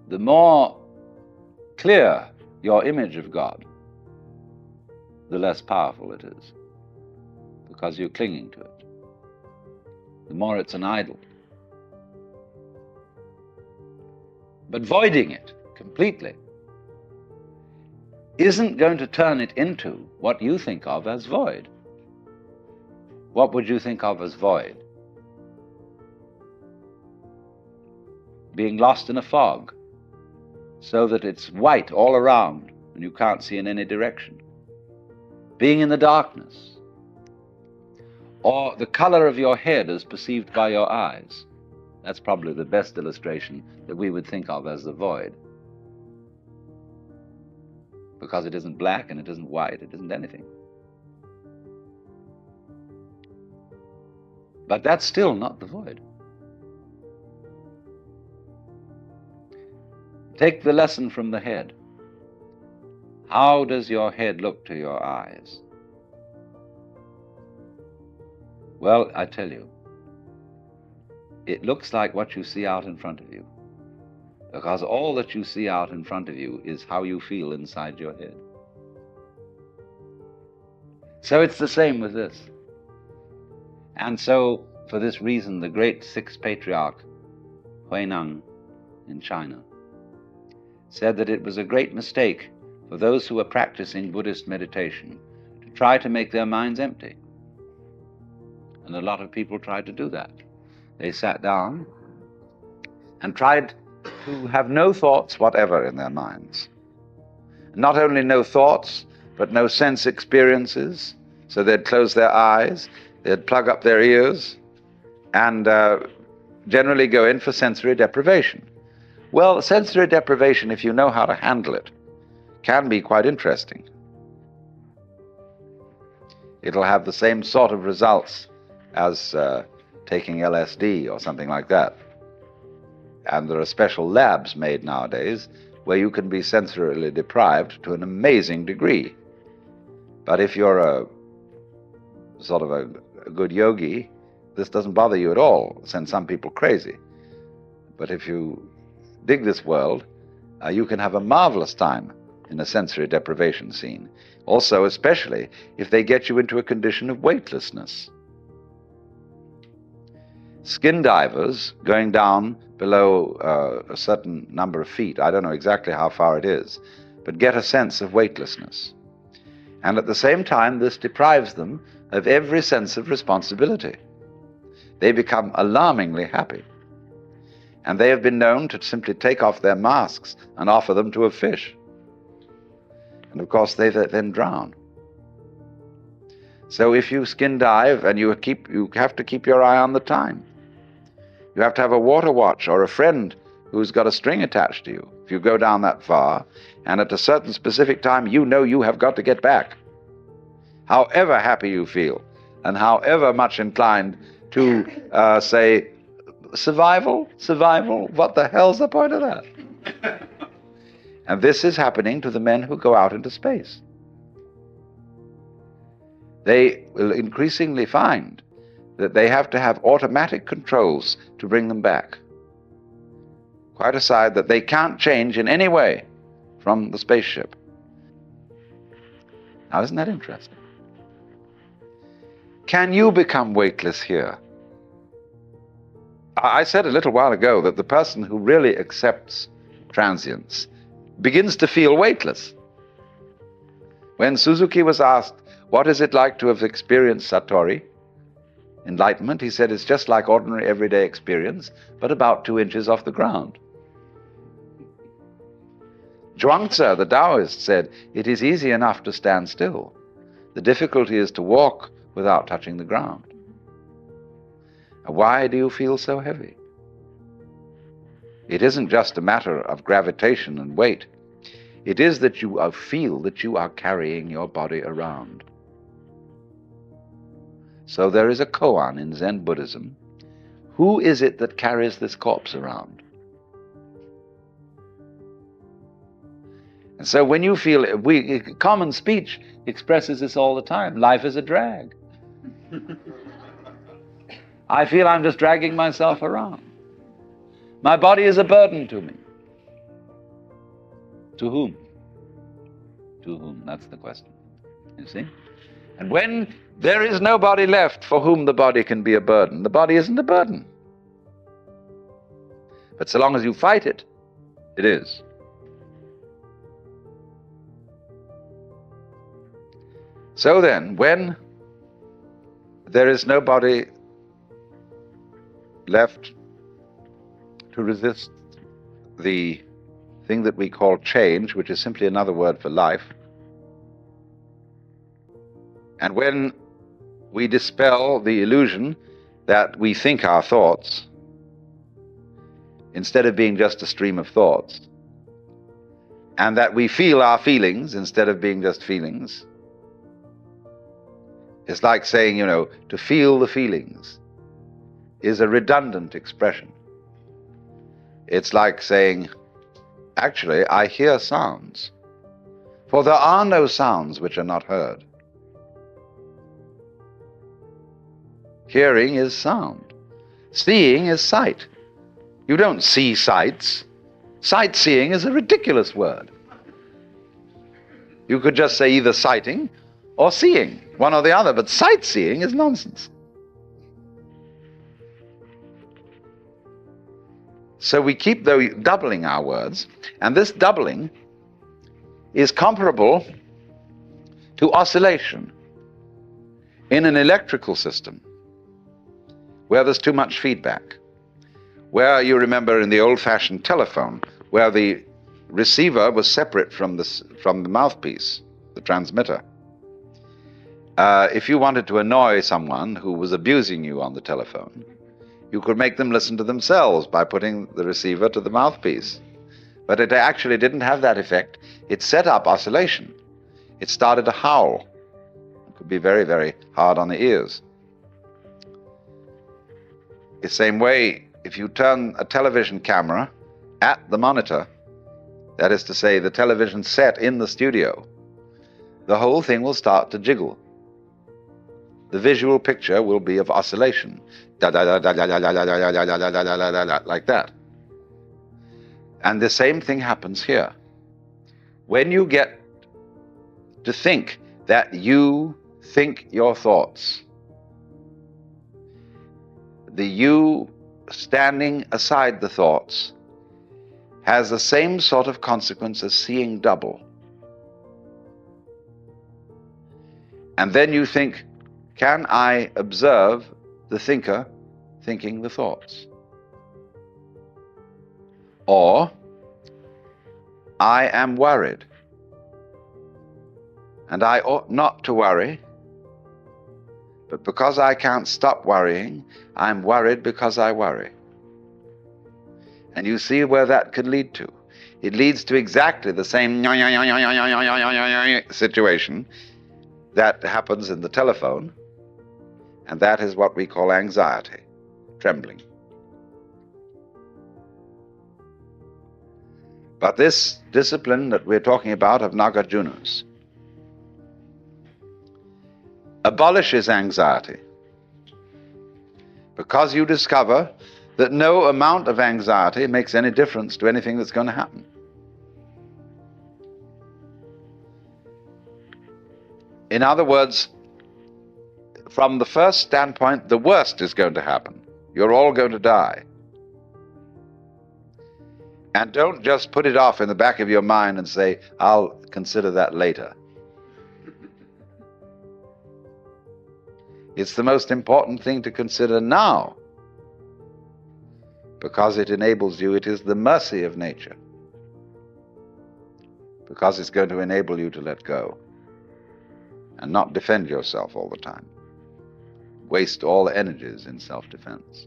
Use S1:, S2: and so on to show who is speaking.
S1: the more clear your image of God, the less powerful it is, because you're clinging to it. The more it's an idol. But voiding it completely isn't going to turn it into what you think of as void. What would you think of as void? Being lost in a fog, so that it's white all around and you can't see in any direction. Being in the darkness, or the color of your head as perceived by your eyes. That's probably the best illustration that we would think of as the void. Because it isn't black and it isn't white, it isn't anything. But that's still not the void. Take the lesson from the head. How does your head look to your eyes? Well, I tell you, it looks like what you see out in front of you, because all that you see out in front of you is how you feel inside your head. So it's the same with this. And so, for this reason, the great sixth patriarch, Huineng in China, said that it was a great mistake for those who were practicing Buddhist meditation to try to make their minds empty. And a lot of people tried to do that. They sat down and tried to have no thoughts whatever in their minds. Not only no thoughts, but no sense experiences. So they'd close their eyes, they'd plug up their ears, and generally go in for sensory deprivation. Well, sensory deprivation, if you know how to handle it, can be quite interesting. It'll have the same sort of results as taking LSD or something like that. And there are special labs made nowadays where you can be sensorily deprived to an amazing degree. But if you're a sort of a good yogi, this doesn't bother you at all, send some people crazy. But if you dig this world, you can have a marvelous time in a sensory deprivation scene. Also, especially if they get you into a condition of weightlessness. Skin divers going down below a certain number of feet, I don't know exactly how far it is, but get a sense of weightlessness. And at the same time, this deprives them of every sense of responsibility. They become alarmingly happy. And they have been known to simply take off their masks and offer them to a fish. And of course, they then drown. So if you skin dive and you have to keep your eye on the time. You have to have a water watch or a friend who's got a string attached to you if you go down that far, and at a certain specific time you know you have got to get back. However happy you feel, and however much inclined to say, survival, what the hell's the point of that? And this is happening to the men who go out into space. They will increasingly find that they have to have automatic controls to bring them back. Quite aside that they can't change in any way from the spaceship. Now, isn't that interesting? Can you become weightless here? I said a little while ago that the person who really accepts transience begins to feel weightless. When Suzuki was asked, what is it like to have experienced Satori, enlightenment, he said, it's just like ordinary everyday experience, but about 2 inches off the ground. Zhuangzi, the Taoist, said, it is easy enough to stand still. The difficulty is to walk without touching the ground. Why do you feel so heavy? It isn't just a matter of gravitation and weight. It is that you feel that you are carrying your body around. So there is a koan in Zen Buddhism. Who is it that carries this corpse around? And so when you feel, common speech expresses this all the time. Life is a drag. I feel I'm just dragging myself around. My body is a burden to me. To whom? To whom? That's the question. You see? And when there is nobody left for whom the body can be a burden, the body isn't a burden. But so long as you fight it, it is. So then, when there is nobody left to resist the thing that we call change, which is simply another word for life, and when we dispel the illusion that we think our thoughts, instead of being just a stream of thoughts, and that we feel our feelings instead of being just feelings, it's like saying, to feel the feelings is a redundant expression. It's like saying, actually, I hear sounds, for there are no sounds which are not heard. Hearing is sound. Seeing is sight. You don't see sights. Sightseeing is a ridiculous word. You could just say either sighting or seeing, one or the other, but sightseeing is nonsense. So we keep doubling our words, and this doubling is comparable to oscillation in an electrical system where there's too much feedback, where you remember in the old-fashioned telephone, where the receiver was separate from the mouthpiece, the transmitter. If you wanted to annoy someone who was abusing you on the telephone, you could make them listen to themselves by putting the receiver to the mouthpiece. But it actually didn't have that effect. It set up oscillation. It started to howl. It could be very, very hard on the ears. The same way, if you turn a television camera at the monitor, that is to say, the television set in the studio, the whole thing will start to jiggle. The visual picture will be of oscillation, like that. And the same thing happens here. When you get to think that you think your thoughts, the you standing aside the thoughts has the same sort of consequence as seeing double. And then you think, can I observe the thinker thinking the thoughts? Or, I am worried, and I ought not to worry, but because I can't stop worrying, I'm worried because I worry. And you see where that could lead to. It leads to exactly the same situation that happens in the telephone, and that is what we call anxiety, trembling. But this discipline that we're talking about of Nagarjunas abolishes anxiety, because you discover that no amount of anxiety makes any difference to anything that's going to happen. In other words, from the first standpoint, the worst is going to happen. You're all going to die. And don't just put it off in the back of your mind and say, I'll consider that later. It's the most important thing to consider now, because it enables you. It is the mercy of nature, because it's going to enable you to let go and not defend yourself all the time, waste all energies in self-defense.